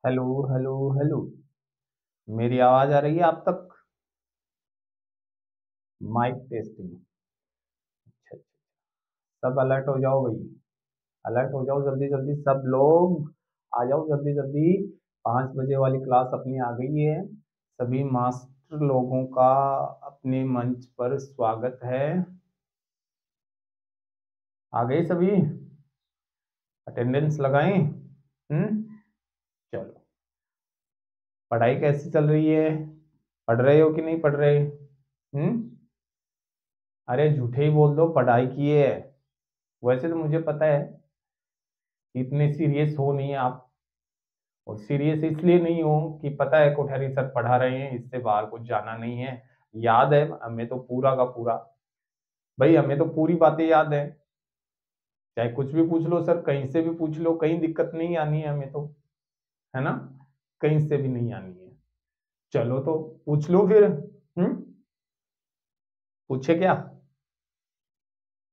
Hello hello hello. मेरी आवाज आ रही है आप तक? Mic testing. अच्छा अच्छा। सब अलर्ट हो जाओ भाई। अलर्ट हो जाओ जल्दी जल्दी सब लोग। आ जाओ जल्दी जल्दी। 5 बजे वाली क्लास अपनी आ गई है। सभी मास्टर लोगों का अपने मंच पर स्वागत है। आ गए सभी? अटेंडेंस लगाएं? चलो। पढ़ाई कैसी चल रही है? पढ़ रहे हो कि नहीं पढ़ रहे? अरे झूठे ही बोल दो, पढ़ाई की है। वैसे तो मुझे पता है इतने सीरियस हो नहीं आप। और सीरियस इसलिए नहीं हो कि पता है कोठारी सर पढ़ा रहे हैं, इससे बाहर कुछ जाना नहीं है। याद है हमें तो पूरा का पूरा। भाई हमें तो पूरी बातें याद है। चाहे कुछ भी पूछ लो सर, कहीं से भी पूछ लो, कहीं दिक्कत नहीं आनी है हमें तो। है ना? कहीं से भी नहीं आनी है। चलो तो पूछ लो फिर। पूछे क्या?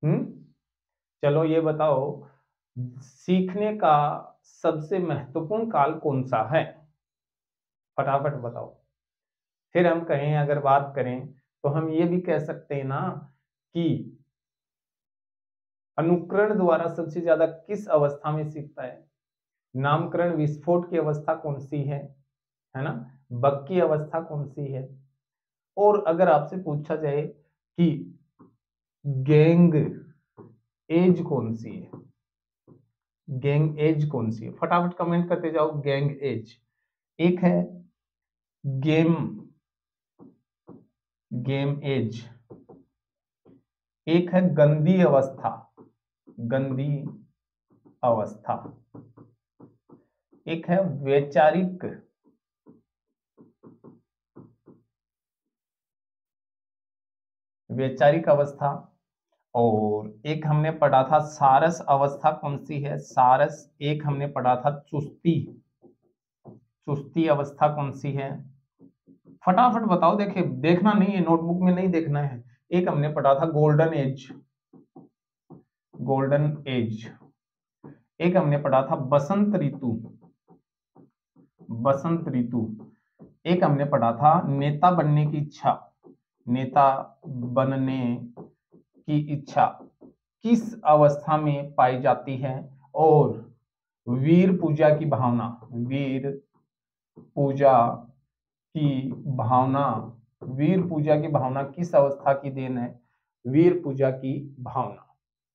हम्म चलो ये बताओ, सीखने का सबसे महत्वपूर्ण काल कौन सा है? फटाफट बताओ। फिर हम कहें, अगर बात करें तो हम ये भी कह सकते हैं ना कि अनुकरण द्वारा सबसे ज्यादा किस अवस्था में सीखता है? नामकरण विस्फोट की अवस्था कौन सी है ना? बग की अवस्था कौन सी है? और अगर आपसे पूछा जाए कि गैंग एज कौन सी है, गैंग एज कौन सी है, फटाफट कमेंट करते जाओ। गैंग एज एक है, गेम गेम एज एक है, गंदी अवस्था, गंदी अवस्था एक है, वैचारिक वैचारिक अवस्था। और एक हमने पढ़ा था सारस अवस्था कौन सी है? सारस। एक हमने पढ़ा था चुस्ती, चुस्ती अवस्था कौन सी है? फटाफट बताओ। देखिए देखना नहीं है, नोटबुक में नहीं देखना है। एक हमने पढ़ा था गोल्डन एज, गोल्डन एज। एक हमने पढ़ा था बसंत ऋतु, बसंत ऋतु। एक हमने पढ़ा था नेता बनने की इच्छा, नेता बनने की इच्छा किस अवस्था में पाई जाती है? और वीर पूजा की भावना, वीर पूजा की भावना, वीर पूजा की भावना किस अवस्था की देन है? वीर पूजा की भावना,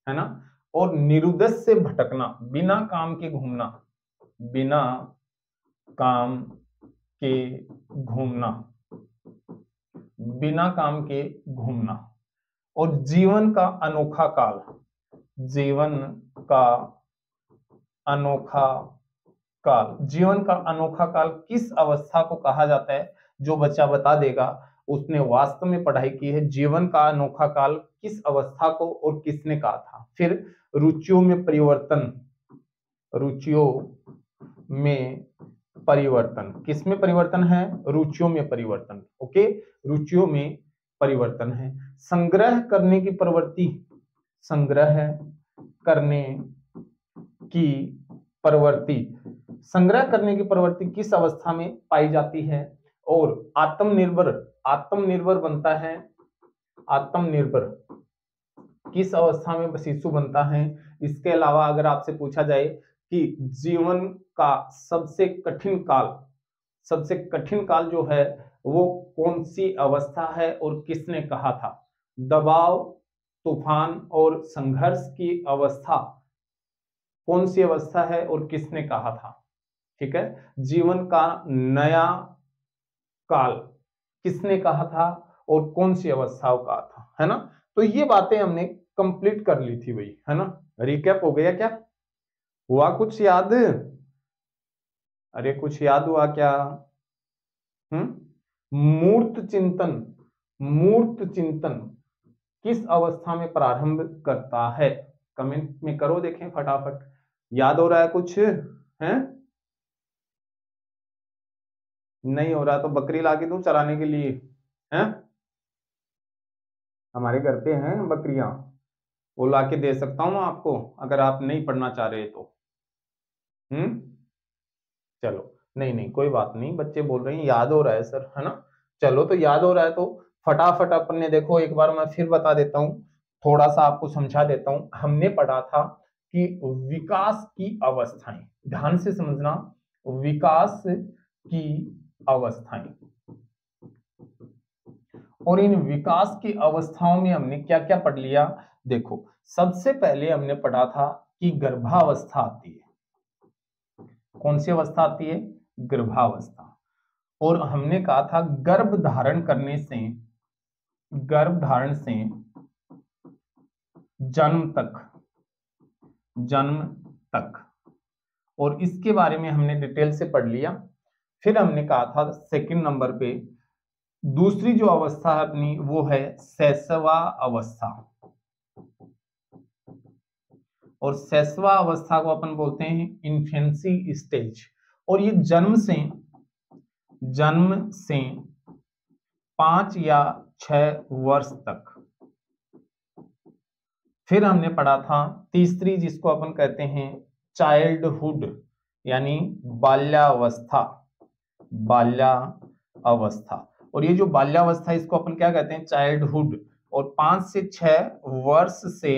है ना? और निरुद्देश्य से भटकना, बिना काम के घूमना, बिना काम के घूमना, बिना काम के घूमना। और जीवन का अनोखा काल, जीवन का अनोखा काल, जीवन का अनोखा काल किस अवस्था को कहा जाता है? जो बच्चा बता देगा उसने वास्तव में पढ़ाई की है। जीवन का अनोखा काल किस अवस्था को और किसने कहा था? फिर रुचियों में परिवर्तन, रुचियों में परिवर्तन, किसमें परिवर्तन है? रुचियों में परिवर्तन। ओके, रुचियों में परिवर्तन है। संग्रह करने की प्रवृत्ति, संग्रह करने की प्रवृत्ति, संग्रह करने की प्रवृत्ति किस अवस्था में पाई जाती है? और आत्मनिर्भर, आत्मनिर्भर बनता है, आत्मनिर्भर किस अवस्था में शिशु बनता है? इसके अलावा अगर आपसे पूछा जाए कि जीवन का सबसे कठिन काल, सबसे कठिन काल जो है वो कौन सी अवस्था है और किसने कहा था? दबाव, तूफान और संघर्ष की अवस्था कौन सी अवस्था है और किसने कहा था? ठीक है, जीवन का नया काल किसने कहा था और कौन सी अवस्थाओं का था, है ना? तो ये बातें हमने कंप्लीट कर ली थी भाई, है ना? रिकैप हो गया क्या? हुआ कुछ याद? अरे कुछ याद हुआ क्या? मूर्त चिंतन, मूर्त चिंतन किस अवस्था में प्रारंभ करता है? कमेंट में करो, देखें फटाफट। याद हो रहा है कुछ? है नहीं हो रहा तो बकरी ला के दूं चराने के लिए? हैं? हमारे घर पे हैं बकरियां, वो ला के दे सकता हूं आपको अगर आप नहीं पढ़ना चाह रहे तो। हम्म चलो, नहीं नहीं कोई बात नहीं, बच्चे बोल रहे हैं याद हो रहा है सर, है ना। चलो तो याद हो रहा है तो फटाफट अपन ने देखो, एक बार मैं फिर बता देता हूँ, थोड़ा सा आपको समझा देता हूँ। हमने पढ़ा था कि विकास की अवस्थाएं, ध्यान से समझना, विकास की अवस्थाएं, और इन विकास की अवस्थाओं में हमने क्या क्या पढ़ लिया। देखो सबसे पहले हमने पढ़ा था कि गर्भावस्था आती है। कौन सी अवस्था आती है? गर्भावस्था। और हमने कहा था गर्भ धारण करने से, गर्भ धारण से जन्म तक, जन्म तक, और इसके बारे में हमने डिटेल से पढ़ लिया। फिर हमने कहा था सेकंड नंबर पे दूसरी जो अवस्था है अपनी वो है शैशवा अवस्था, और शैशवा अवस्था को अपन बोलते हैं इन्फेंसी स्टेज। और ये जन्म से 5 या 6 वर्ष तक। फिर हमने पढ़ा था तीसरी जिसको अपन कहते हैं चाइल्डहुड, यानी बाल्यावस्था, बाल्यावस्था। और ये जो बाल्यावस्था इसको अपन क्या कहते हैं? चाइल्डहुड। और 5 से 6 वर्ष से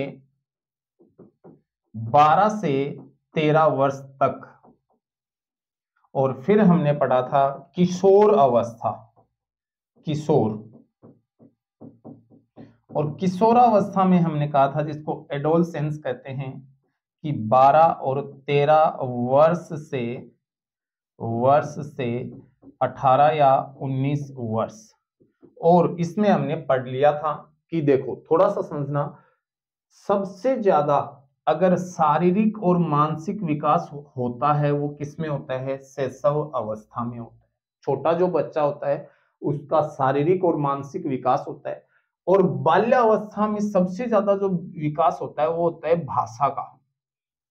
12 से 13 वर्ष तक। और फिर हमने पढ़ा था किशोर अवस्था, किशोर। और किशोरावस्था में हमने कहा था जिसको एडोलसेंस कहते हैं कि 12 और 13 वर्ष से 18 या 19 वर्ष। और इसमें हमने पढ़ लिया था कि देखो थोड़ा सा समझना, सबसे ज्यादा अगर शारीरिक और मानसिक विकास होता है वो किसमें होता है? शैशव अवस्था में होता है। छोटा जो बच्चा होता है उसका शारीरिक और मानसिक विकास होता है। और बाल्यावस्था में सबसे ज्यादा जो विकास होता है वो होता है भाषा का,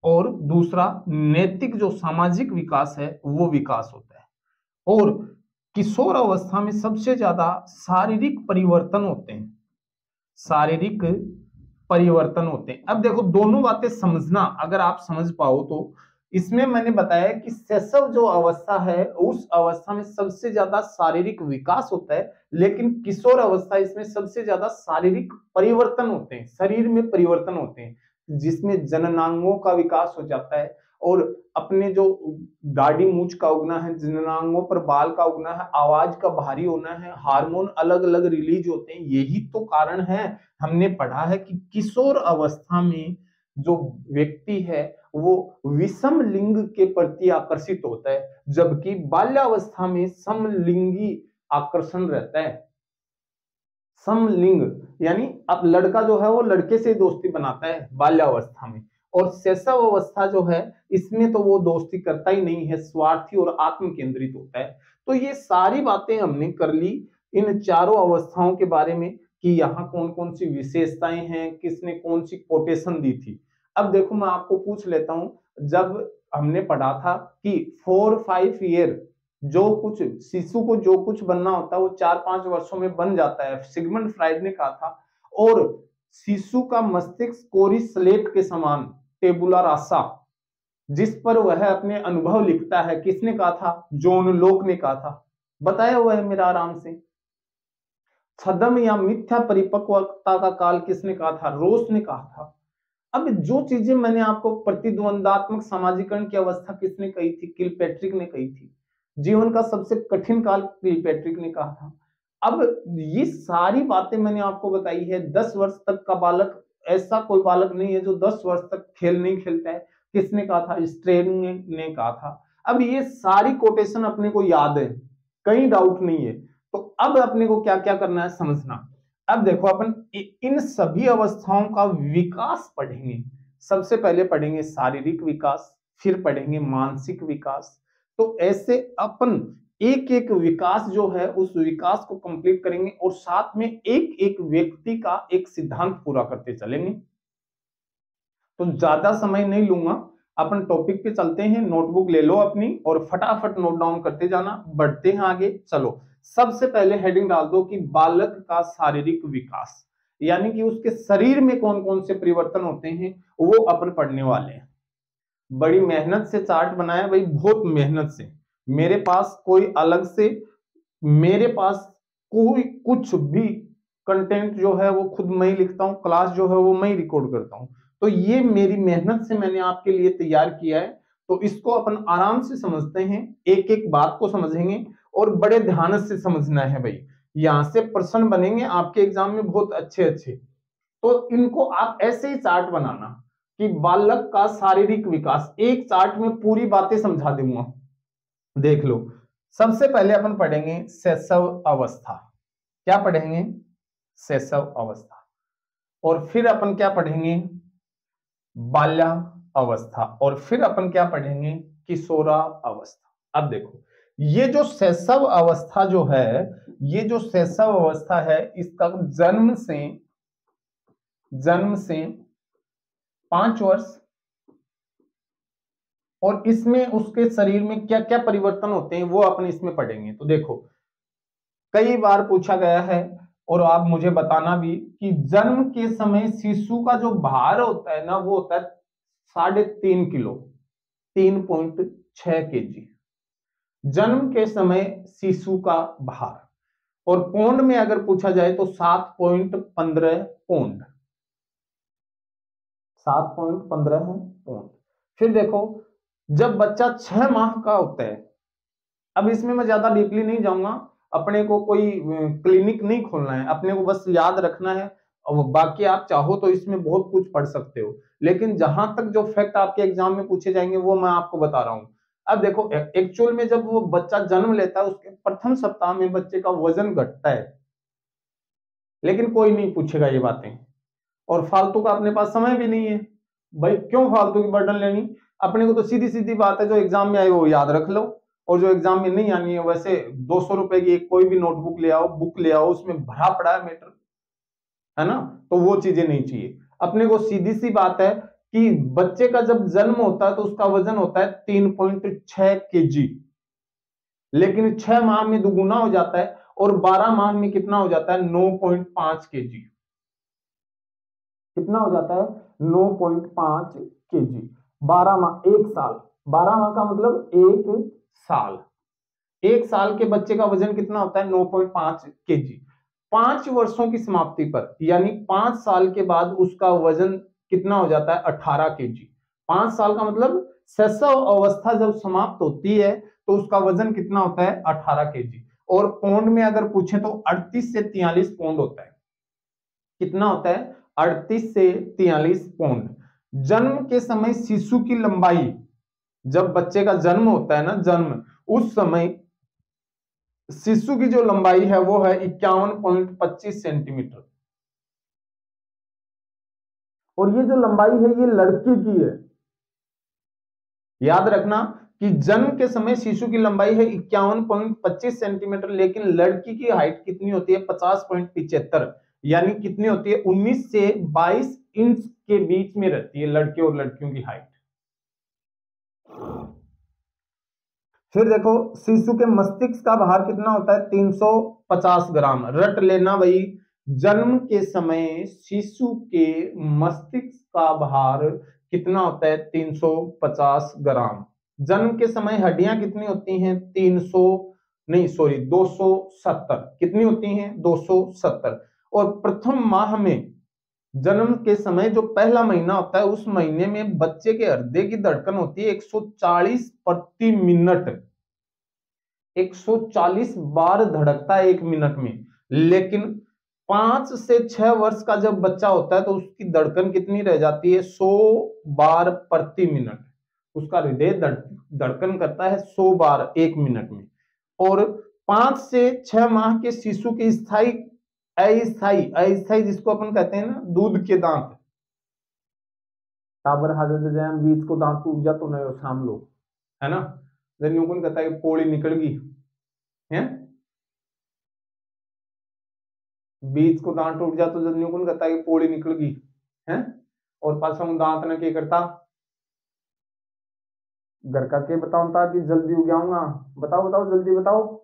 और दूसरा नैतिक जो सामाजिक विकास है वो विकास होता है। और किशोर अवस्था में सबसे ज्यादा शारीरिक परिवर्तन होते हैं, शारीरिक परिवर्तन होते हैं। अब देखो दोनों बातें समझना, अगर आप समझ पाओ तो इसमें मैंने बताया कि शैशव जो अवस्था है उस अवस्था में सबसे ज्यादा शारीरिक विकास होता है, लेकिन किशोर अवस्था इसमें सबसे ज्यादा शारीरिक परिवर्तन होते हैं, शरीर में परिवर्तन होते हैं, जिसमें जननांगों का विकास हो जाता है, और अपने जो दाढ़ी मूंछ का उगना है, जननांगों पर बाल का उगना है, आवाज का भारी होना है, हार्मोन अलग अलग रिलीज होते हैं। यही तो कारण है, हमने पढ़ा है कि किशोर अवस्था में जो व्यक्ति है वो विषम लिंग के प्रति आकर्षित होता है, जबकि बाल्यावस्था में समलिंगी आकर्षण रहता है। समलिंग यानी अब लड़का जो है वो लड़के से दोस्ती बनाता है बाल्यावस्था में, और शैशव अवस्था जो है इसमें तो वो दोस्ती करता ही नहीं है, स्वार्थी और आत्म केंद्रित होता है। तो ये सारी बातें हमने कर ली इन चारों अवस्थाओं के बारे में कि यहाँ कौन कौन सी विशेषताएं हैं, किसने कौन सी कोटेशन दी थी। अब देखो मैं आपको पूछ लेता हूं, जब हमने पढ़ा था कि 4-5 ईयर जो कुछ शिशु को जो कुछ बनना होता है वो 4-5 वर्षों में बन जाता है, सिगमंड फ्राइड ने कहा था। और शिशु का मस्तिष्क कोरी स्लेट के समान, टेबुला रासा, जिस पर वह अपने अनुभव लिखता है, किसने कहा था? जॉन लोक ने कहा था। बताया हुआ है मेरा आराम से। छद्म या मिथ्या परिपक्वता का काल किसने कहा था? रोस ने कहा था। अब जो चीजें मैंने आपको प्रतिद्वंदात्मक सामाजिकरण की अवस्था किसने कही थी? किलपैट्रिक ने कही थी। जीवन का सबसे कठिन काल किलपैट्रिक ने कहा था। अब ये सारी बातें मैंने आपको बताई है। 10 वर्ष तक का बालक, ऐसा कोई बालक नहीं है जो 10 वर्ष तक खेल नहीं खेलता है, किसने कहा था? स्ट्रेन ने कहा था। अब ये सारी कोटेशन अपने को याद है, कहीं डाउट नहीं है। तो अब अपने को क्या क्या करना है समझना। अब देखो अपन इन सभी अवस्थाओं का विकास पढ़ेंगे। सबसे पहले पढ़ेंगे शारीरिक विकास, फिर पढ़ेंगे मानसिक विकास। तो ऐसे अपन एक एक विकास जो है उस विकास को कंप्लीट करेंगे, और साथ में एक एक व्यक्ति का एक सिद्धांत पूरा करते चलेंगे। तो ज्यादा समय नहीं लूंगा, अपन टॉपिक पे चलते हैं। नोटबुक ले लो अपनी और फटाफट नोट डाउन करते जाना। बढ़ते हैं आगे, चलो। सबसे पहले हेडिंग डाल दो कि बालक का शारीरिक विकास, यानी कि उसके शरीर में कौन कौन से परिवर्तन होते हैं वो अपन पढ़ने वाले हैं। बड़ी मेहनत से चार्ट बनाया भाई, बहुत मेहनत से। मेरे पास कोई अलग से, मेरे पास कोई कुछ भी कंटेंट जो है वो खुद मैं ही लिखता हूँ, क्लास जो है वो मैं ही रिकॉर्ड करता हूँ। तो ये मेरी मेहनत से मैंने आपके लिए तैयार किया है। तो इसको अपन आराम से समझते हैं, एक एक बात को समझेंगे और बड़े ध्यान से समझना है भाई। यहां से प्रश्न बनेंगे आपके एग्जाम में बहुत अच्छे अच्छे। तो इनको आप ऐसे ही चार्ट बनाना कि बालक का शारीरिक विकास, एक चार्ट में पूरी बातें समझा दूंगा। देख लो, सबसे पहले अपन पढ़ेंगे शैशव अवस्था। क्या पढ़ेंगे? शैशव अवस्था। और फिर अपन क्या पढ़ेंगे? बाल्या अवस्था। और फिर अपन क्या पढ़ेंगे? किशोरा अवस्था। अब देखो, ये जो शैशव अवस्था जो है, ये जो शैशव अवस्था है, इसका जन्म से 5 वर्ष, और इसमें उसके शरीर में क्या क्या परिवर्तन होते हैं वो अपन इसमें पढ़ेंगे। तो देखो, कई बार पूछा गया है और आप मुझे बताना भी कि जन्म के समय शिशु का जो भार होता है ना, वो होता है 3.5 किलो, 3.6 kg। जन्म के समय शिशु का भार। और पौंड में अगर पूछा जाए तो 7.15 पौंड, 7.15 पौंड। फिर देखो, जब बच्चा 6 माह का होता है, अब इसमें मैं ज्यादा डीपली नहीं जाऊंगा, अपने को कोई क्लिनिक नहीं खोलना है, अपने को बस याद रखना है। और बाकी आप चाहो तो इसमें बहुत कुछ पढ़ सकते हो, लेकिन जहां तक जो फैक्ट आपके एग्जाम में पूछे जाएंगे वो मैं आपको बता रहा हूं। अब देखो, एक्चुअल में जब वो बच्चा जन्म लेता है उसके प्रथम सप्ताह में बच्चे का वजन घटता है, लेकिन कोई नहीं पूछेगा ये बातें। और फालतू का अपने पास समय भी नहीं है भाई, क्यों फालतू की बर्डन लेनी। अपने को तो सीधी सीधी बात है, जो एग्जाम में आई वो याद रख लो, और जो एग्जाम में नहीं आनी है, वैसे 200 रुपए की एक कोई भी नोटबुक ले आओ, बुक ले आओ, उसमें भरा पड़ा है मैटर, है ना। तो वो चीजें नहीं चाहिए अपने को। सीधी सी बात है कि बच्चे का जब जन्म होता है तो उसका वजन होता है 3.6 kg, लेकिन 6 माह में दुगुना हो जाता है, और 12 माह में कितना हो जाता है? 9.5 kg। कितना हो जाता है? 9.5 kg। 12 माह, 1 साल, 12 माह का मतलब 1 साल। 1 साल के बच्चे का वजन कितना होता है? 9.5 kg। 5 वर्षों की समाप्ति पर, यानी 5 साल के बाद उसका वजन कितना हो जाता है? 18 kg। 5 साल का मतलब शैशव अवस्था जब समाप्त होती है तो उसका वजन कितना होता है? 18 kg। और पौंड में अगर पूछे तो 38 से 43 पौंड होता है। कितना होता है? 38 से 43 पौंड। जन्म के समय शिशु की लंबाई, जब बच्चे का जन्म होता है ना, जन्म उस समय शिशु की जो लंबाई है वो है 51.25 सेंटीमीटर। और ये जो लंबाई है ये लड़के की है। याद रखना कि जन्म के समय शिशु की लंबाई है 51.25 सेंटीमीटर, लेकिन लड़की की हाइट कितनी होती है? 50.75, यानी कितनी होती है? 19 से 22 इंच के बीच में रहती है लड़के और लड़कियों की हाइट। फिर देखो, शिशु के मस्तिष्क का भार कितना होता है? 350 ग्राम। रट लेना भाई, जन्म के समय शिशु के मस्तिष्क का भार कितना होता है? 350 ग्राम। जन्म के समय हड्डियां कितनी होती हैं? 300 नहीं, सॉरी, 270। कितनी होती हैं? 270। और प्रथम माह में, जन्म के समय जो पहला महीना होता है, उस महीने में बच्चे के हृदय की धड़कन होती है 140 प्रति मिनट। 140 बार धड़कता है 1 मिनट में। लेकिन 5 से 6 वर्ष का जब बच्चा होता है तो उसकी धड़कन कितनी रह जाती है? 100 बार प्रति मिनट। उसका हृदय धड़कन करता है 100 बार 1 मिनट में। और 5 से 6 माह के शिशु की स्थायी अस्थाई, अस्थाई जिसको अपन कहते हैं ना, दूध के दांत, टाबर हाजत जैम बीच को दांत टूट जा तो नयो शाम लो, है ना। जन्यों को कहता है पोड़ी निकल गई है, बीच को दांत टूट जा तो जन्यों को कहता है कि पोड़ी निकल गई है। और पाछा दांत ने क्या करता? घर का के बताऊं था कि जल्दी उगाऊंगा? बताओ बताओ जल्दी बताओ।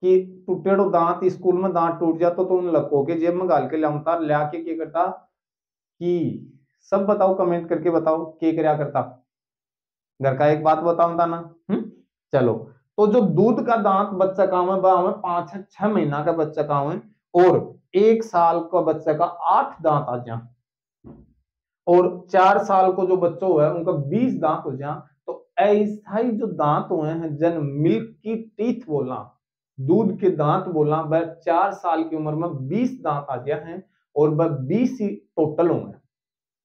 कि टूटेड़ो दांत, स्कूल में दांत टूट जाता तो उन लको के जेब में गाल के लाऊंता, ला के क्या करता? कि सब बताओ, कमेंट करके बताओ क्या करया करता। घर का एक बात बताऊं था ना। चलो, तो जो दूध का दांत बच्चा का है वह 5-6 महीना का बच्चा का है, और 1 साल का बच्चा का 8 दांत आ जा, और 4 साल को जो बच्चों हुआ है उनका 20 दांत हो जा। तो अस्थाई जो दांत हुए हैं, जन मिल्क की टीथ बोलना, दूध के दांत बोलना, वह 4 साल की उम्र में 20 दांत आ गया है, और वह 20 ही टोटल हुए,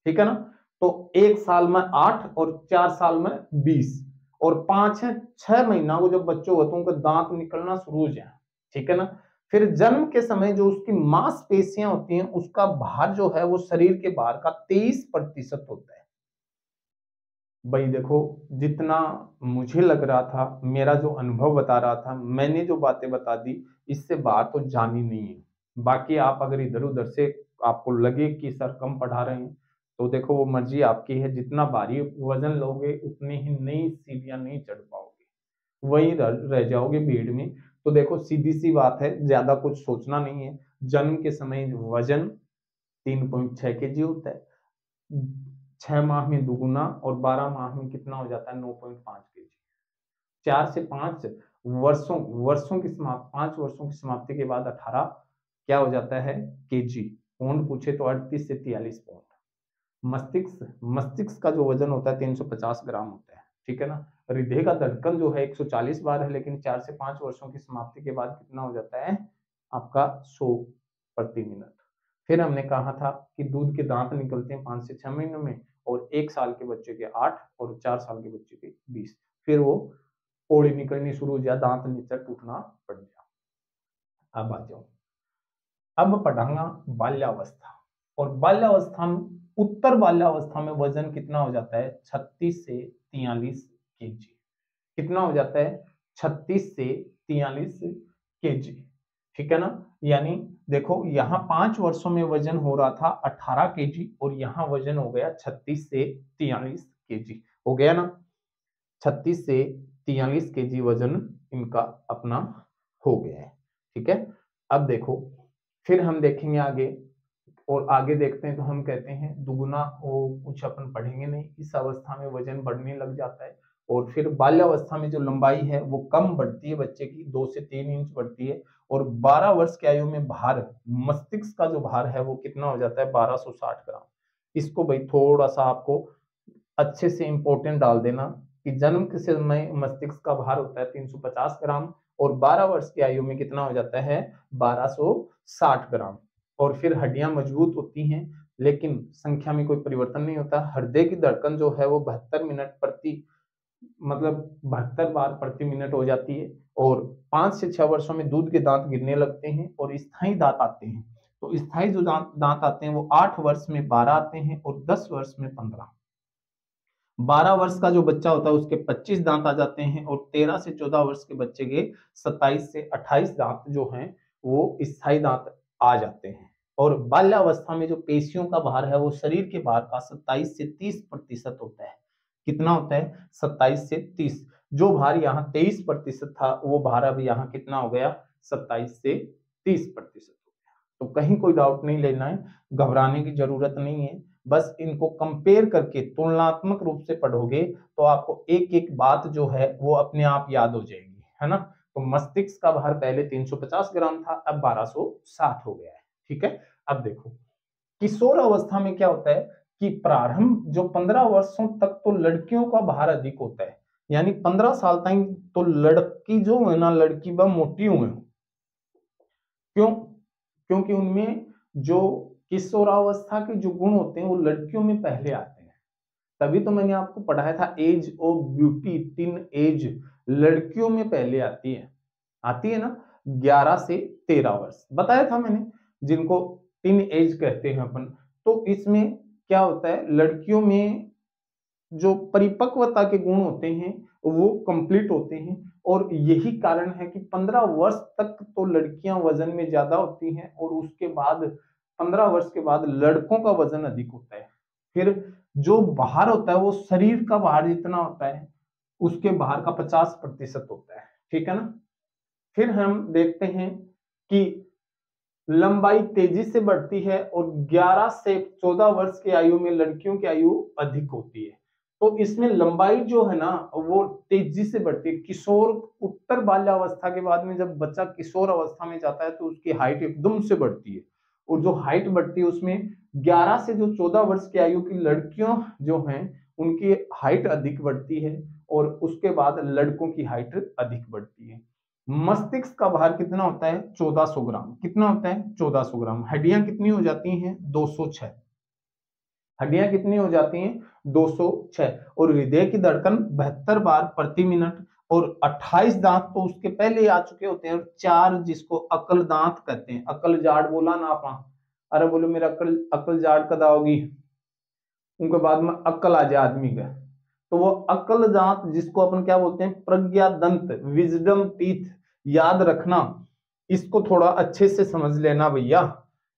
ठीक है ना। तो 1 साल में 8 और 4 साल में 20, और 5-6 महीना को जब बच्चों होते हैं उनका दांत निकलना शुरू हो जाए, ठीक है ना। फिर जन्म के समय जो उसकी मांसपेशियां होती हैं उसका भार जो है वो शरीर के भार का 23% होता है। भाई देखो, जितना मुझे लग रहा था, मेरा जो अनुभव बता रहा था, मैंने जो बातें बता दी, इससे बाहर तो जानी नहीं है। बाकी आप अगर इधर उधर से आपको लगे कि सर कम पढ़ा रहे हैं, तो देखो वो मर्जी आपकी है, जितना भारी वजन लोगे उतनी ही नई सीढ़ियां नहीं चढ़ पाओगे, वही रह जाओगे भीड़ में। तो देखो सीधी सी बात है, ज्यादा कुछ सोचना नहीं है। जन्म के समय वजन 3.6 केजी होता है, 6 माह में दुगुना, और 12 माह में कितना हो जाता है, 9.5 केजी। 4 से 5 वर्षों की समाप्ति, 5 वर्षों की समाप्ति के बाद 18 क्या हो जाता है, केजी। पौंड पूछे तो 38 से 43 पौंड। मस्तिष्क का जो वजन होता है 350 ग्राम होता है, ठीक है ना। हृदय का धड़कन जो है 140 बार है, लेकिन 4 से 5 वर्षों की समाप्ति के बाद कितना हो जाता है आपका, 100 प्रति मिनट। फिर हमने कहा था कि दूध के दांत निकलते हैं 5 से 6 महीनों में, और 1 साल के बच्चे के 8 और 4 साल के बच्चे के 20। फिर वो पौड़ी निकलनी शुरू हो जाए, दांत नीचे टूटना पड़ जाए। अब आ जाओ, अब पढ़ाऊंगा बाल्यावस्था। और बाल्यावस्था में, उत्तर बाल्यावस्था में वजन कितना हो जाता है, 36 से 43 केजी। कितना हो जाता है, 36 से 43 केजी, ठीक है ना। यानी देखो यहाँ 5 वर्षों में वजन हो रहा था 18 केजी, और यहाँ वजन हो गया 36 से 43 केजी, हो गया ना। 36 से 43 केजी वजन इनका अपना हो गया है, ठीक है। अब देखो, फिर हम देखेंगे आगे, और आगे देखते हैं तो हम कहते हैं दुगुना, वो कुछ अपन पढ़ेंगे नहीं, इस अवस्था में वजन बढ़ने लग जाता है। और फिर बाल्यावस्था में जो लंबाई है वो कम बढ़ती है बच्चे की, 2 से 3 इंच बढ़ती है। और 12 वर्ष की आयु में भार, मस्तिष्क का जो भार है वो कितना हो जाता है, 1260 ग्राम। इसको भाई थोड़ा सा आपको अच्छे से इंपॉर्टेंट डाल देना कि जन्म के समय मस्तिष्क का भार होता है 350 ग्राम, और 12 वर्ष की आयु में कितना हो जाता है, 1260 ग्राम। और फिर हड्डियां मजबूत होती हैं, लेकिन संख्या में कोई परिवर्तन नहीं होता। हृदय की धड़कन जो है वो 72 मिनट प्रति, मतलब 72 बार प्रति मिनट हो जाती है। और 5 से 6 वर्षों में दूध के दांत गिरने लगते हैं, और स्थायी दांत आते हैं। तो स्थायी जो दांत आते हैं वो 8 वर्ष में 12 आते हैं, और 10 वर्ष में 15। 12 वर्ष का जो बच्चा होता है उसके 25 दांत आ जाते हैं, और 13 से 14 वर्ष के बच्चे के 27 से 28 दांत जो हैं वो स्थायी दांत आ जाते हैं। और बाल्यावस्था में जो पेशियों का भार है वो शरीर के भार का 27 से 30% होता है। कितना होता है, 27 से 30। जो भार यहाँ 23% था, वो भार अब यहाँ कितना हो गया, 27 से 30% हो गया। तो कहीं कोई डाउट नहीं लेना है, घबराने की जरूरत नहीं है। बस इनको कंपेयर करके तुलनात्मक रूप से पढ़ोगे तो आपको एक एक बात जो है वो अपने आप याद हो जाएगी, है ना। तो मस्तिष्क का भार पहले 350 ग्राम था, अब 1260 हो गया है, ठीक है। अब देखो, किशोर अवस्था में क्या होता है कि प्रारंभ जो 15 वर्षों तक तो लड़कियों का भार अधिक होता है, यानी 15 साल तक तो लड़की जो है ना, लड़की वह मोटी हुए। क्यों, क्योंकि उनमें जो किशोरावस्था के जो गुण होते हैं वो लड़कियों में पहले आते हैं। तभी तो मैंने आपको पढ़ाया था age of beauty, teenage लड़कियों में पहले आती है ना, 11 से 13 वर्ष बताया था मैंने, जिनको टीन एज कहते हैं अपन। तो इसमें क्या होता है, लड़कियों में जो परिपक्वता के गुण होते हैं वो कंप्लीट होते हैं। और यही कारण है कि 15 वर्ष तक तो लड़कियां वजन में ज्यादा होती हैं, और उसके बाद 15 वर्ष के बाद लड़कों का वजन अधिक होता है। फिर जो भार होता है वो शरीर का भार जितना होता है उसके भार का 50% होता है, ठीक है ना। फिर हम देखते हैं कि लंबाई तेजी से बढ़ती है, और 11 से 14 वर्ष की आयु में लड़कियों की आयु अधिक होती है। तो इसमें लंबाई जो है ना वो तेजी से बढ़ती है। किशोर उत्तर बाल्यावस्था के बाद में जब बच्चा किशोर अवस्था में जाता है तो उसकी हाइट एकदम से बढ़ती है, और जो हाइट बढ़ती है उसमें 11 से जो 14 वर्ष की आयु की लड़कियों जो हैं उनकी हाइट अधिक बढ़ती है, और उसके बाद लड़कों की हाइट अधिक बढ़ती है। मस्तिष्क का भार कितना होता है? 1400 ग्राम। कितना होता है? 1400 ग्राम। हड्डियां कितनी हो जाती हैं? 206। हड्डियां कितनी हो जाती हैं? 206। और हृदय की धड़कन 72 बार प्रति मिनट, और 28 दांत तो उसके पहले ही आ चुके होते हैं, और 4 जिसको अकल दांत कहते हैं। अकल जाड़ बोला ना आपा, अरे बोलो मेरा अकल अकल जाड़ कदा होगी, उनके बाद में अक्ल आ जाए आदमी का, तो वो अक्ल दांत जिसको अपन क्या बोलते हैं? प्रज्ञा दंत, विजडम टीथ। याद रखना, इसको थोड़ा अच्छे से समझ लेना भैया।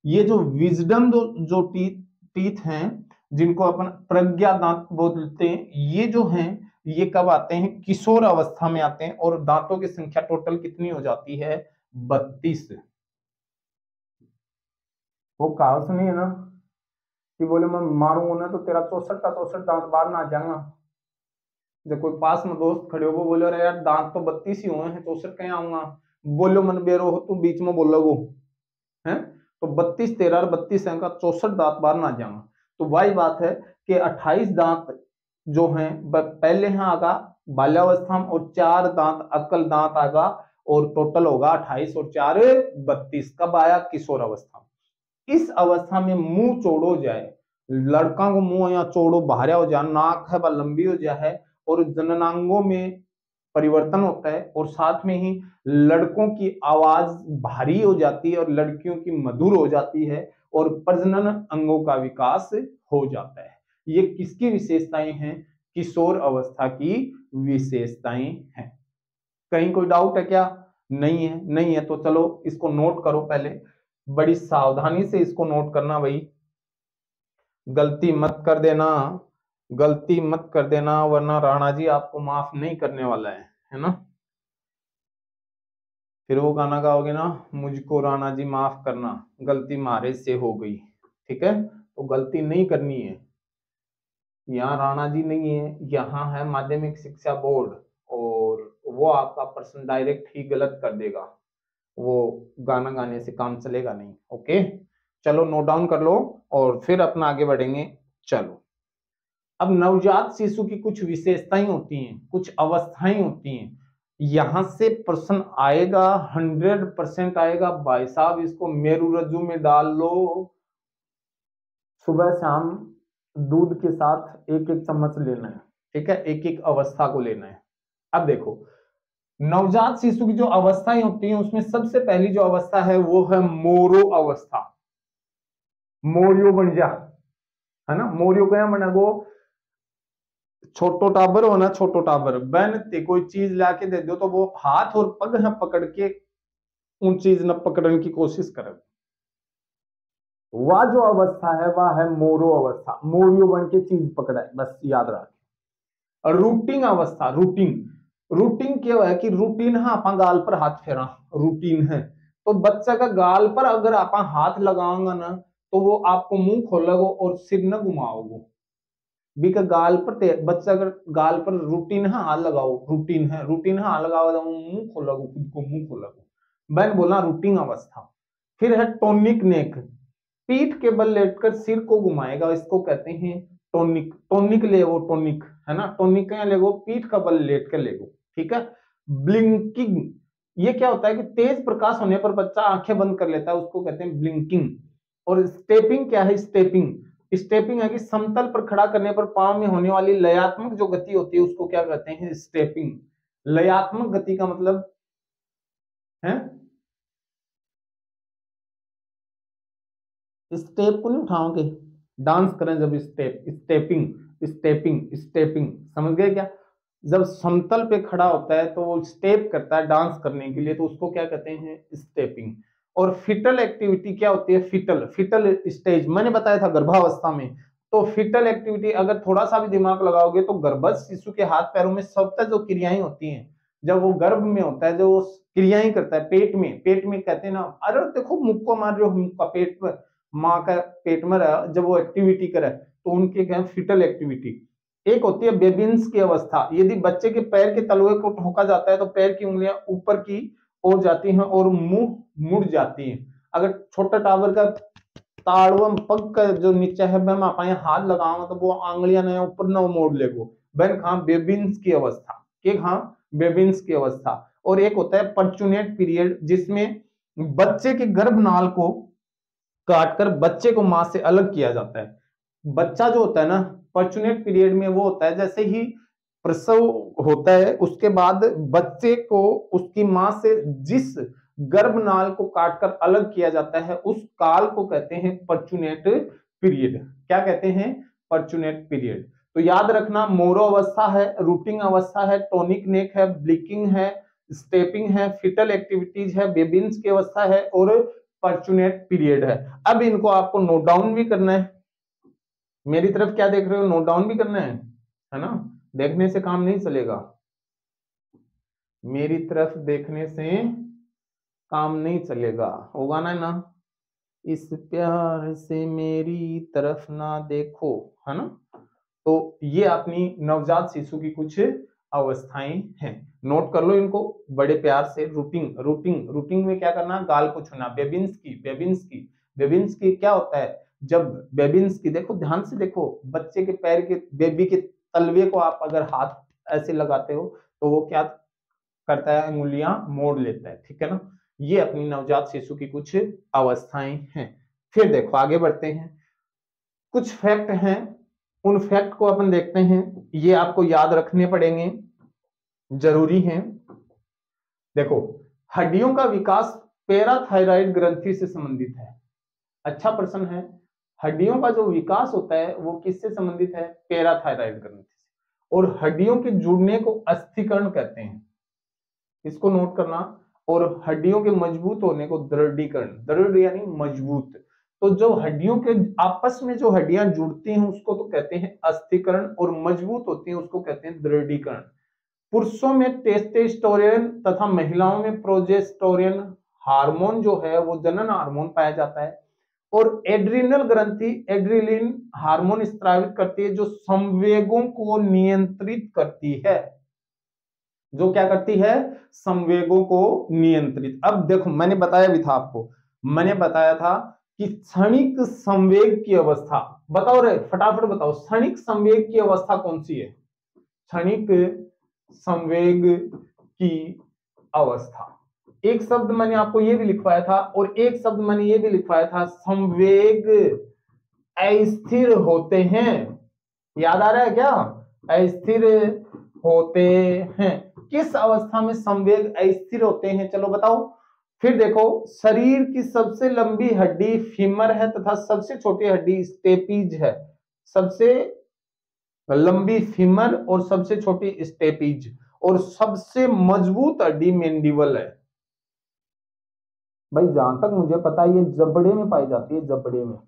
ये जो विजडम जो टीथ हैं जिनको अपन प्रज्ञा दांत बोलते हैं, ये जो हैं ये कब आते हैं? किशोर अवस्था में आते हैं, और दांतों की संख्या टोटल कितनी हो जाती है? 32। वो कहावत सुनी है ना कि बोले मैं मारूंगा ना तो तेरा 64 का 64 दांत बाहर ना आ जाएगा। जब कोई पास में दोस्त खड़े हो वो बोले अरे यार दांत तो 32 ही हुए हैं, 64 कहीं आऊंगा, बोलो मन बेरो हो तू बीच में बोलो वो है, तो 32 13 और 32 का 64 दांत बाहर ना जाएगा। तो वही बात है कि 28 दांत जो हैं पहले हैं आगा बाल्यावस्था में, और 4 दांत अक्ल दांत आगा, और टोटल होगा 28 और 4 32। कब आया? किशोर अवस्था। इस अवस्था में मुंह चौड़ो जाए, लड़का को मुंह या चौड़ो बाहर हो जाए, नाक है वह लंबी हो जाए, और जननांगों में परिवर्तन होता है, और साथ में ही लड़कों की आवाज भारी हो जाती है और लड़कियों की मधुर हो जाती है, और प्रजनन अंगों का विकास हो जाता है। ये किसकी विशेषताएं हैं? किशोर अवस्था की विशेषताएं हैं। कहीं कोई डाउट है क्या? नहीं है? नहीं है तो चलो इसको नोट करो, पहले बड़ी सावधानी से इसको नोट करना भाई, गलती मत कर देना, गलती मत कर देना, वरना राणा जी आपको माफ नहीं करने वाला है ना? फिर वो गाना गाओगे ना, मुझको राणा जी माफ करना, गलती मारे से हो गई। ठीक है, तो गलती नहीं करनी है। यहाँ राणा जी नहीं है, यहाँ है माध्यमिक शिक्षा बोर्ड, और वो आपका प्रश्न डायरेक्ट ही गलत कर देगा, वो गाना गाने से काम चलेगा नहीं। ओके, चलो नोट डाउन कर लो और फिर अपना आगे बढ़ेंगे। चलो, अब नवजात शिशु की कुछ विशेषताएं होती हैं, कुछ अवस्थाएं होती हैं, यहां से प्रश्न आएगा, 100% आएगा भाई साहब। इसको मेरू रज्जू में डाल लो, सुबह शाम दूध के साथ एक एक चम्मच लेना है। ठीक है, एक एक अवस्था को लेना है। अब देखो, नवजात शिशु की जो अवस्थाएं होती हैं उसमें सबसे पहली जो अवस्था है वो है मोरो अवस्था। मोरियो बन जा, है ना? मोरियो क्या बना गो? छोटो टाबर हो ना, छोटो टाबर बहन ते कोई चीज लाके दे दो तो वो हाथ और पग है पकड़ के उन चीज न पकड़ने की कोशिश करे। वह जो अवस्था है वह है मोरो अवस्था, मोरियो बन के चीज पकड़ा है, बस याद रखें। और रूटिंग अवस्था, रूटिंग, रूटिंग क्या है कि रूटीन है आप गाल पर हाथ फेरा, रूटीन है। तो बच्चा का गाल पर अगर आप हाथ लगाओगे ना तो वो आपको मुंह खोलोगे और सिर न घुमाओगे। बी का गाल पर बच्चा अगर गाल पर रूटीन है हाथ लगाओ, रूटीन है, रूटीन है हाथ लगाओ तो मुंह खोलोगे, खुद को मुंह खोलोगे, मैंने बोला रूटिंग अवस्था। फिर है टोनिक नेक, पीठ के बल लेटकर सिर को घुमाएगा, इसको कहते हैं टोनिक। टोनिक ले वो, टोनिक है ना, टोनिक क्या ले वो? पीठ का बल लेट कर ले वो। ठीक है। ब्लिंकिंग, ये क्या होता है कि तेज प्रकाश होने पर बच्चा आंखें बंद कर लेता है, उसको कहते हैं ब्लिंकिंग। और स्टेपिंग क्या है? स्टेपिंग, स्टेपिंग है कि समतल पर खड़ा करने पर पांव में होने वाली लयात्मक जो गति होती है उसको क्या कहते हैं? स्टेपिंग। लयात्मक गति का मतलब है, स्टेप को नहीं उठाओगे, डांस करें जब स्टेप, स्टेपिंग, स्टेपिंग, स्टेपिंग, समझ गए क्या? जब समतल पे खड़ा होता है तो वो स्टेप करता है डांस करने के लिए, तो उसको क्या कहते हैं? स्टेपिंग। और फिटल एक्टिविटी क्या होती है? फिटल, फिटल स्टेज मैंने बताया था गर्भावस्था में। तो फिटल एक्टिविटी अगर थोड़ा सा भी दिमाग लगाओगे तो गर्भस्थ शिशु के हाथ पैरों में सबसे जो क्रियाएं होती हैं जब वो गर्भ में होता है, जो क्रियाएं करता है पेट में, पेट में कहते हैं ना, अरे देखो मुक्को मार रहे हो, मुक्का पेट पर, माँ का पेट में रहा जब वो एक्टिविटी करे तो उनके क्या? Fetal activity. एक होती है बेबिन्स की अवस्था, यदि बच्चे के पैर के तलवे को ठोका जाता है तो पैर की उंगलियां ऊपर की ओर जाती हैं और मुंह मुड़ जाती है। अगर छोटा टावर का ताड़वम पग का जो नीचे है मैं आप हाथ लगाऊंगा तो वो आंगलियां ना ऊपर ना मोड़ लेगो। बैन खा बेबिन्स की अवस्था के खा बेबिन्स की अवस्था। और एक होता है पर्चुनेट पीरियड, जिसमें बच्चे के गर्भनाल को काटकर बच्चे को मां से अलग किया जाता है। बच्चा जो होता है ना पर्चुनेट पीरियड में वो होता है जैसे ही प्रसव होता है उसके बाद बच्चे को उसकी मां से जिस गर्भनाल को काटकर अलग किया जाता है उस काल को कहते हैं पर्चुनेट पीरियड। क्या कहते हैं? पर्चुनेट पीरियड। तो याद रखना, मोरो अवस्था है, रूटिंग अवस्था है, टोनिक नेक है, ब्लिकिंग है, स्टेपिंग है, फिटल एक्टिविटीज है, बेबिन्स की अवस्था है और पर्चुनेट पीरियड है। अब इनको आपको नोट डाउन भी करना है। मेरी तरफ क्या देख रहे हो? नोट डाउन भी करना है ना? देखने से काम नहीं चलेगा, मेरी तरफ देखने से काम नहीं चलेगा, होगा ना? इस प्यार से मेरी तरफ ना देखो, है ना? तो ये अपनी नवजात शिशु की कुछ अवस्थाएं हैं, नोट कर लो इनको बड़े प्यार से। रूटिंग रूटिंग रूटिंग में क्या करना? गाल को छूना। बेबिन्स की क्या होता है? जब बेबिन्स की देखो, ध्यान से देखो, बच्चे के पैर के बेबी के तलवे को आप अगर हाथ ऐसे लगाते हो तो वो क्या करता है? अंगुलियां मोड़ लेता है, ठीक है ना? ये अपनी नवजात शिशु की कुछ अवस्थाएं हैं। फिर देखो आगे बढ़ते हैं, कुछ फैक्ट हैं, उन फैक्ट को अपन देखते हैं, ये आपको याद रखने पड़ेंगे, जरूरी हैं। देखो, हड्डियों का विकास पैराथायराइड ग्रंथि से संबंधित है। अच्छा प्रश्न है। हड्डियों का जो विकास होता है वो किससे संबंधित है? पैराथायराइड ग्रंथि से। और हड्डियों के जुड़ने को अस्थिकरण कहते हैं, इसको नोट करना। और हड्डियों के मजबूत होने को दृढ़ीकरण, दृढ़ यानी मजबूत। तो जो हड्डियों के आपस में जो हड्डियां जुड़ती हैं उसको तो कहते हैं अस्थिकरण, और मजबूत होती हैं उसको कहते हैं दृढ़ीकरण। पुरुषों में टेस्टोस्टेरोन तथा महिलाओं में प्रोजेस्टेरोन हार्मोन जो है वो जनन हार्मोन पाया जाता है। और एड्रिनल ग्रंथि एड्रिलिन हार्मोन स्रावित करती है जो संवेगों को नियंत्रित करती है। जो क्या करती है? संवेगों को नियंत्रित। अब देखो, मैंने बताया भी था आपको, मैंने बताया था कि क्षणिक संवेग की अवस्था, बताओ रे फटाफट बताओ, क्षणिक संवेग की अवस्था कौन सी है? क्षणिक संवेग की अवस्था। एक शब्द मैंने आपको ये भी लिखवाया था और एक शब्द मैंने ये भी लिखवाया था, संवेग अस्थिर होते हैं। याद आ रहा है क्या? अस्थिर होते हैं। किस अवस्था में संवेग अस्थिर होते हैं? चलो बताओ। फिर देखो, शरीर की सबसे लंबी हड्डी फीमर है तथा सबसे छोटी हड्डी स्टेपीज है। सबसे लंबी फीमर और सबसे छोटी स्टेपीज, और सबसे मजबूत हड्डी मैंडिबल है। भाई जहां तक मुझे पता है ये जबड़े में पाई जाती है, जबड़े में।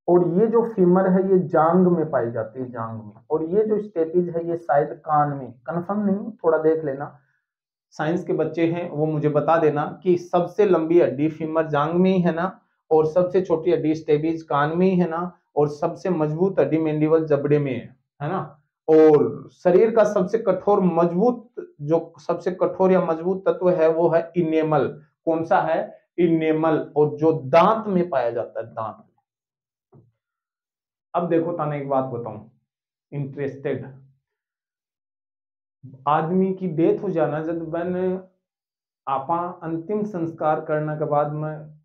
और ये जो फीमर है ये जांग में पाई जाती है, जांग में। और ये जो स्टेपीज है ये शायद कान में, कंफर्म नहीं, थोड़ा देख लेना। साइंस के बच्चे हैं वो मुझे बता देना कि सबसे लंबी हड्डी फीमर जांग में ही है ना, और सबसे छोटी हड्डी स्टेपीज कान में ही है ना, और सबसे मजबूत हड्डी मैंडिबल जबड़े में है ना। और शरीर का सबसे कठोर मजबूत, जो सबसे कठोर या मजबूत तत्व है वो है इनेमल। कौन सा है? इनेमल। और जो दांत में पाया जाता है, दांत में। अब देखो ताने एक बात बताऊं, इंटरेस्टेड। आदमी की डेथ हो जाना, जब मैंने आपा अंतिम संस्कार करने के बाद में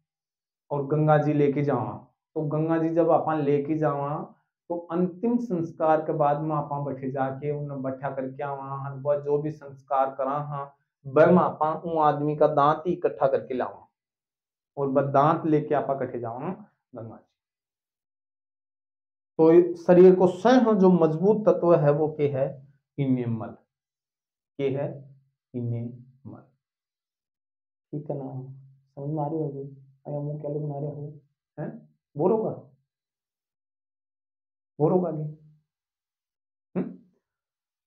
और गंगा जी लेके जावा, तो गंगा जी जब आपा लेके जावा तो अंतिम संस्कार के बाद में आपा बैठे जाके उन्हें बैठा करके आवा, वह जो भी संस्कार करा हाँ वह आपा उन आदमी का दांत ही इकट्ठा करके लावा, और बस दांत लेके आपा कटे जावा गंगा जी। तो शरीर को स्वयं जो मजबूत तत्व है वो के है? इनेमल। के है? इनेमल। ठीक है ना? समझ में आ रही होगी? अरे मुंह क्या बना रहे हो हैं? बोर होगा, बोर होगा नहीं?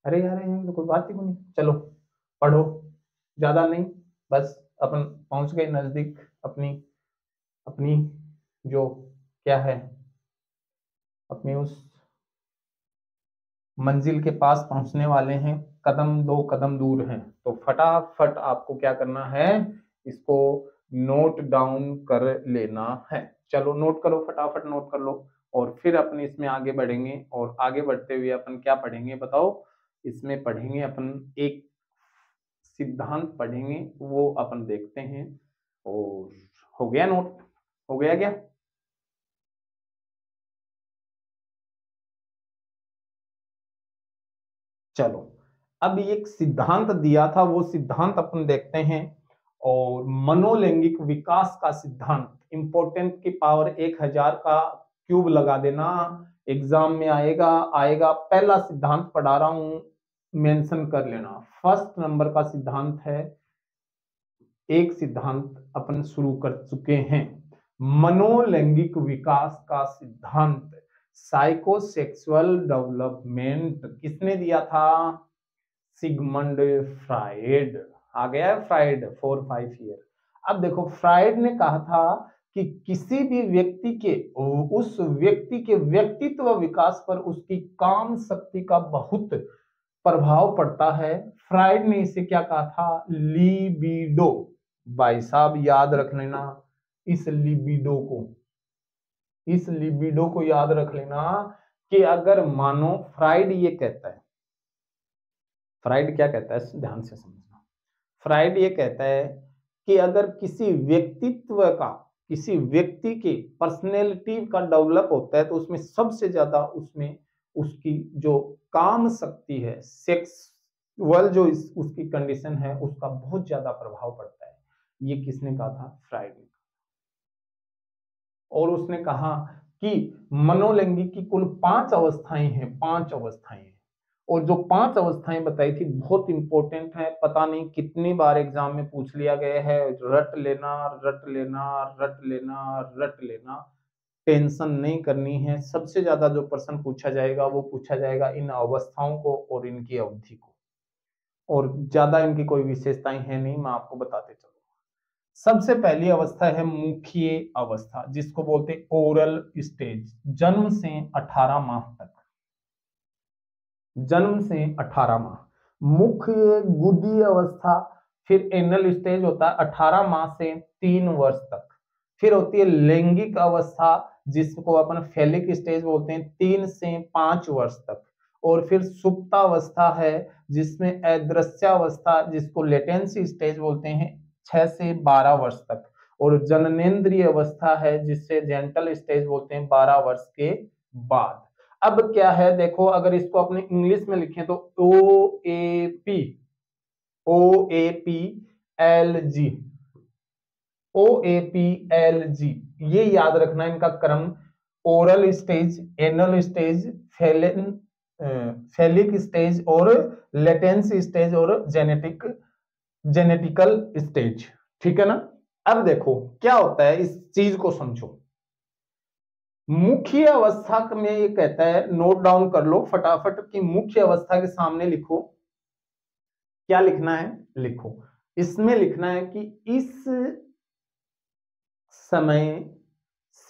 अरे यार यहाँ तो कोई बात ही नहीं, चलो पढ़ो, ज्यादा नहीं, बस अपन पहुंच गए नजदीक अपनी अपनी जो क्या है, अपनी उस मंजिल के पास पहुंचने वाले हैं, कदम 2 कदम दूर हैं, तो फटाफट आपको क्या करना है, इसको नोट डाउन कर लेना है। चलो नोट करो, फटाफट नोट कर लो, और फिर अपन इसमें आगे बढ़ेंगे। और आगे बढ़ते हुए अपन क्या पढ़ेंगे बताओ, इसमें पढ़ेंगे अपन एक सिद्धांत पढ़ेंगे, वो अपन देखते हैं। और हो गया नोट, हो गया क्या? चलो अब एक सिद्धांत दिया था, वो सिद्धांत अपन देखते हैं। और मनोलैंगिक विकास का सिद्धांत, इंपॉर्टेंट की पावर 1000 का क्यूब लगा देना, एग्जाम में आएगा आएगा। पहला सिद्धांत पढ़ा रहा हूं, मेंशन कर लेना। फर्स्ट नंबर का सिद्धांत है, एक सिद्धांत अपन शुरू कर चुके हैं, मनोलैंगिक विकास का सिद्धांत, साइकोसेक्सुअल डेवलपमेंट। किसने दिया था? Sigmund Freud. आ गया है फ्राइड, 4-5 ईयर। अब देखो फ्राइड ने कहा था कि किसी भी व्यक्ति के, उस व्यक्ति के व्यक्तित्व विकास पर उसकी काम शक्ति का बहुत प्रभाव पड़ता है। फ्राइड ने इसे क्या कहा था? लिबिडो। भाई साहब याद रख लेना इस लिबिडो को, इस लिबिडो को याद रख लेना कि अगर मानो फ्राइड ये कहता है, फ्राइड क्या कहता है ध्यान से समझना। फ्राइड ये कहता है कि अगर किसी व्यक्तित्व का, किसी व्यक्ति के पर्सनैलिटी का डेवलप होता है, तो उसमें सबसे ज्यादा उसमें उसकी जो काम शक्ति है, सेक्सुअल जो उसकी कंडीशन है, उसका बहुत ज्यादा प्रभाव पड़ता है। ये किसने कहा था? फ्राइड ने। और उसने कहा कि मनोलैंगिक की कुल 5 अवस्थाएं हैं, 5 अवस्थाएं हैं। और जो 5 अवस्थाएं बताई थी बहुत इंपॉर्टेंट है, पता नहीं कितनी बार एग्जाम में पूछ लिया गया है। रट लेना रट लेना रट लेना रट लेना, टेंशन नहीं करनी है। सबसे ज्यादा जो प्रश्न पूछा जाएगा वो पूछा जाएगा इन अवस्थाओं को और इनकी अवधि को, और ज्यादा इनकी कोई विशेषताएं है नहीं, मैं आपको बताते चलूं। सबसे पहली अवस्था है मुख्य अवस्था, जिसको बोलते हैं ओरल स्टेज। जन्म से 18 माह तक, जन्म से 18 माह मुख्य गुदी अवस्था। फिर एनल स्टेज होता है 18 माह से 3 वर्ष तक। फिर होती है लैंगिक अवस्था, जिसको अपन फैलिक स्टेज बोलते हैं, 3 से 5 वर्ष तक। और फिर सुप्तावस्था है, जिसमें अदृश्यावस्था, जिसको लेटेंसी स्टेज बोलते हैं, 6 से 12 वर्ष तक। और जननेंद्रिय अवस्था है, जिससे जेंटल स्टेज बोलते हैं, 12 वर्ष के बाद। अब क्या है देखो, अगर इसको अपने इंग्लिश में लिखें तो OAP OAPLG, ये याद रखना इनका क्रम। Oral stage, anal stage, phallic stage और लेटेंसी स्टेज और जेनेटिकल स्टेज। ठीक है ना? अब देखो क्या होता है, इस चीज को समझो। मुख्य अवस्था में ये कहता है, नोट डाउन कर लो फटाफट कि मुख्य अवस्था के सामने लिखो, क्या लिखना है लिखो। इसमें लिखना है कि इस समय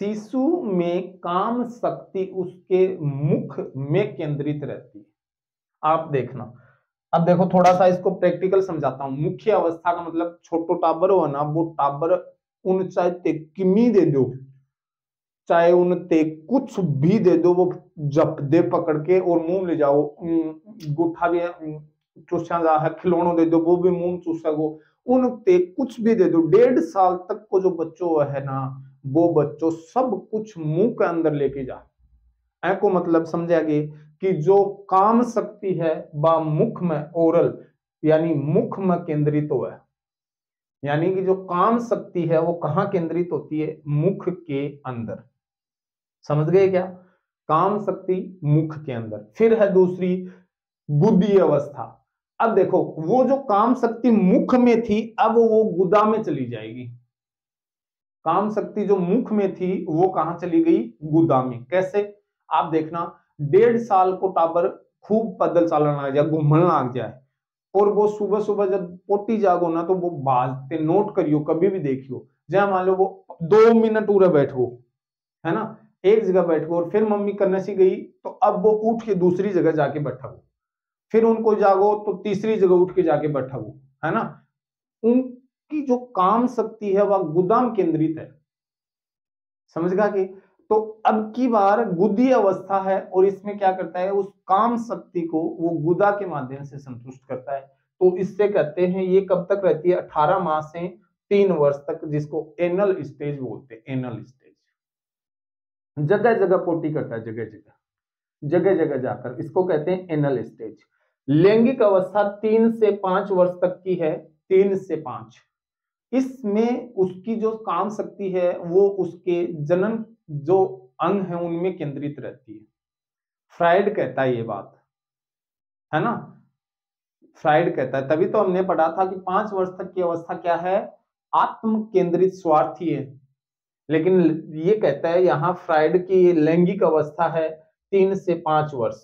शिशु में काम शक्ति उसके मुख में केंद्रित रहती है। आप देखना, अब देखो थोड़ा सा इसको प्रैक्टिकल समझाता हूं। मुख्य अवस्था का मतलब छोटो टाबर हो ना, वो टाबर उन चाहे ते किमी दे दो, चाहे उन ते कुछ भी दे दो, वो जप दे पकड़ के और मुंह ले जाओ। गुठा भी चूसा जा है, खिलौनों दे दो वो भी मुंह चूसा गो, उन ते कुछ भी दे दो। 1.5 साल तक को जो बच्चों है ना, वो बच्चों सब कुछ मुंह के अंदर लेके जा। को मतलब समझेगी कि जो काम शक्ति है वह मुख में, ओरल यानी मुख में केंद्रित हो है। यानी कि जो काम शक्ति है वो कहां केंद्रित होती है? मुख के अंदर। समझ गए क्या? काम शक्ति मुख के अंदर। फिर है दूसरी गुदी अवस्था। अब देखो वो जो काम शक्ति मुख में थी, अब वो गुदा में चली जाएगी। काम शक्ति जो मुख में थी वो कहां चली गई? गुदा में। कैसे? आप देखना, 1.5 साल को टाबर खूब पैदल चलने लग जाए, घूमने लग जाए, और वो सुबह सुबह जब पोटी जागो ना, तो वो बाजते, नोट करियो कभी भी देखियो, जहां मान लो वो 2 मिनट उरे बैठो, है ना, एक जगह बैठ गए और फिर मम्मी करने सी गई तो अब वो उठ के दूसरी जगह जाके बैठा हो, फिर उनको जागो तो तीसरी जगह उठ के जाके बैठा हो, है ना। उनकी जो काम शक्ति है वह गुदाम केंद्रित है, समझ गया कि। तो अब की बार गुदी अवस्था है और इसमें क्या करता है, उस काम शक्ति को वो गुदा के माध्यम से संतुष्ट करता है। तो इससे कहते हैं ये कब तक रहती है, 18 माह से 3 वर्ष तक, जिसको एनल स्टेज बोलते हैं। एनल स्टेज जगह जगह पोटी करता है, जगह जगह जगह जगह जाकर, इसको कहते हैं एनल स्टेज। लैंगिक अवस्था 3 से 5 वर्ष तक की है, 3 से 5। इसमें उसकी जो काम शक्ति है वो उसके जनन जो अंग है उनमें केंद्रित रहती है। फ्राइड कहता है ये बात, है ना। फ्राइड कहता है, तभी तो हमने पढ़ा था कि 5 वर्ष तक की अवस्था क्या है, आत्म केंद्रित स्वार्थी है। लेकिन ये कहता है यहाँ फ्राइड की लैंगिक अवस्था है 3 से 5 वर्ष।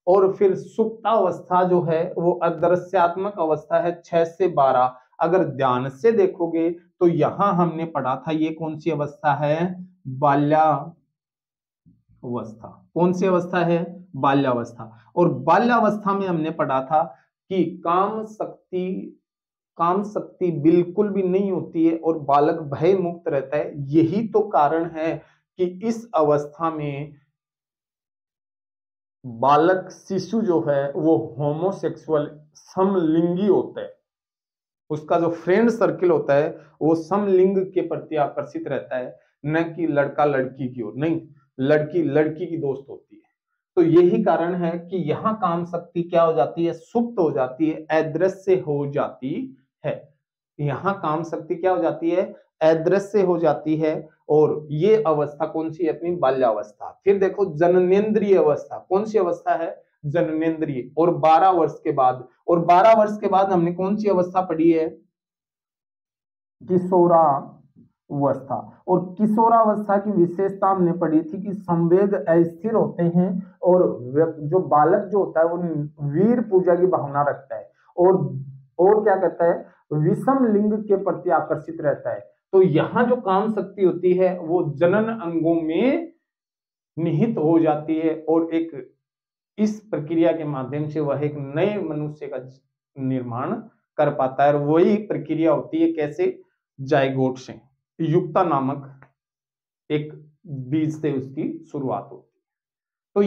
और फिर सुप्तावस्था जो है वो अदृश्यात्मक अवस्था है 6 से 12। अगर ध्यान से देखोगे तो यहां हमने पढ़ा था ये कौन सी अवस्था है, बाल्यावस्था। कौन सी अवस्था है, बाल्यावस्था। और बाल्यावस्था में हमने पढ़ा था कि काम शक्ति बिल्कुल भी नहीं होती है और बालक भय मुक्त रहता है। यही तो कारण है कि इस अवस्था में बालक शिशु जो है वो होमोसेक्सुअल समलिंगी होता है। उसका जो फ्रेंड सर्किल होता है वो समलिंग के प्रति आकर्षित रहता है, न कि लड़का लड़की की ओर, नहीं, लड़की लड़की की दोस्त होती है। तो यही कारण है कि यहाँ काम शक्ति क्या हो जाती है, सुप्त हो जाती है, अदृश्य हो जाती है। यहाँ काम शक्ति क्या हो जाती है, अदृश्य हो जाती है। और ये अवस्था कौन सी है, अपनी बाल्यावस्था। फिर देखो जननेंद्रिय अवस्था, कौन सी अवस्था है, जननेंद्रिय। और 12 वर्ष के बाद, और 12 वर्ष के बाद हमने कौन सी अवस्था पढ़ी है, किशोरावस्था। और किशोरावस्था की विशेषता हमने पढ़ी थी कि संवेग अस्थिर होते हैं और जो बालक जो होता है वो वीर पूजा की भावना रखता है और क्या कहता है, विषम लिंग के प्रति आकर्षित रहता है। तो यहाँ जो काम शक्ति होती है वो जनन अंगों में निहित हो जाती है और एक इस प्रक्रिया के माध्यम से वह एक नए मनुष्य का निर्माण कर पाता है। और वही प्रक्रिया होती है कैसे, जाइगोट से, युक्ता नामक एक बीज से उसकी शुरुआत होती है। तो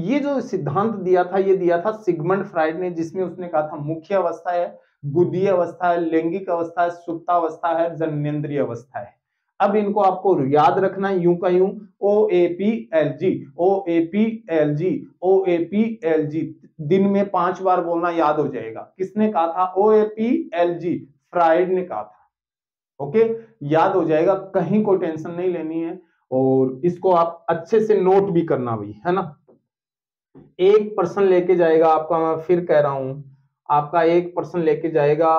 ये जो सिद्धांत दिया था, ये दिया था सिगमंड फ्राइड ने, जिसमें उसने कहा था मुख्य अवस्था है, गुदीय अवस्था है, लैंगिक अवस्था है, सुप्तावस्था है, जननेंद्रिय अवस्था है। अब इनको आपको याद रखना है यूं का यूं, OAPLG OAPLG OAPLG, दिन में 5 बार बोलना, याद हो जाएगा। किसने कहा था, OAPLG, फ्राइड ने कहा था। ओके, याद हो जाएगा, कहीं कोई टेंशन नहीं लेनी है। और इसको आप अच्छे से नोट भी करना भी, है ना। 1% लेके जाएगा आपका, मैं फिर कह रहा हूं, आपका 1% लेके जाएगा,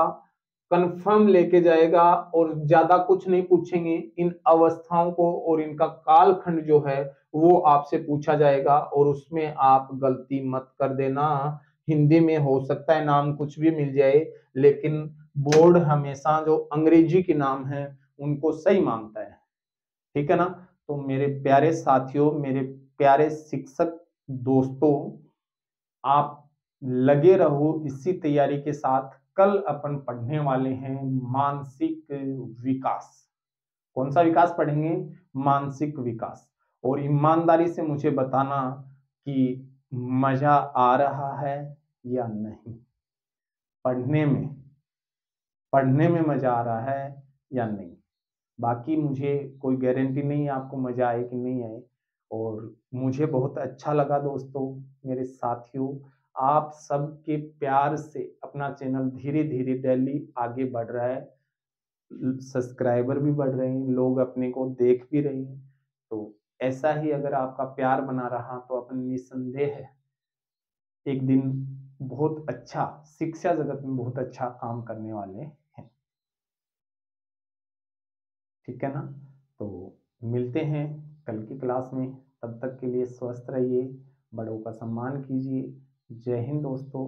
कंफर्म लेके जाएगा। और ज्यादा कुछ नहीं पूछेंगे, इन अवस्थाओं को और इनका कालखंड जो है वो आपसे पूछा जाएगा और उसमें आप गलती मत कर देना। हिंदी में हो सकता है नाम कुछ भी मिल जाए, लेकिन बोर्ड हमेशा जो अंग्रेजी के नाम है उनको सही मानता है, ठीक है ना। तो मेरे प्यारे साथियों, मेरे प्यारे शिक्षक दोस्तों, आप लगे रहो इसी तैयारी के साथ। कल अपन पढ़ने वाले हैं मानसिक विकास। कौन सा विकास पढ़ेंगे, मानसिक विकास। और ईमानदारी से मुझे बताना कि मजा आ रहा है या नहीं, पढ़ने में पढ़ने में मजा आ रहा है या नहीं। बाकी मुझे कोई गारंटी नहीं है आपको मजा आए कि नहीं आए। और मुझे बहुत अच्छा लगा दोस्तों, मेरे साथियों, आप सबके प्यार से अपना चैनल धीरे धीरे डेली आगे बढ़ रहा है, सब्सक्राइबर भी बढ़ रहे हैं, लोग अपने को देख भी रहे हैं। तो ऐसा ही अगर आपका प्यार बना रहा तो अपन निसंदेह है एक दिन बहुत अच्छा शिक्षा जगत में बहुत अच्छा काम करने वाले हैं, ठीक है ना। तो मिलते हैं कल की क्लास में, तब तक के लिए स्वस्थ रहिए, बड़ों का सम्मान कीजिए। जय हिंद दोस्तों।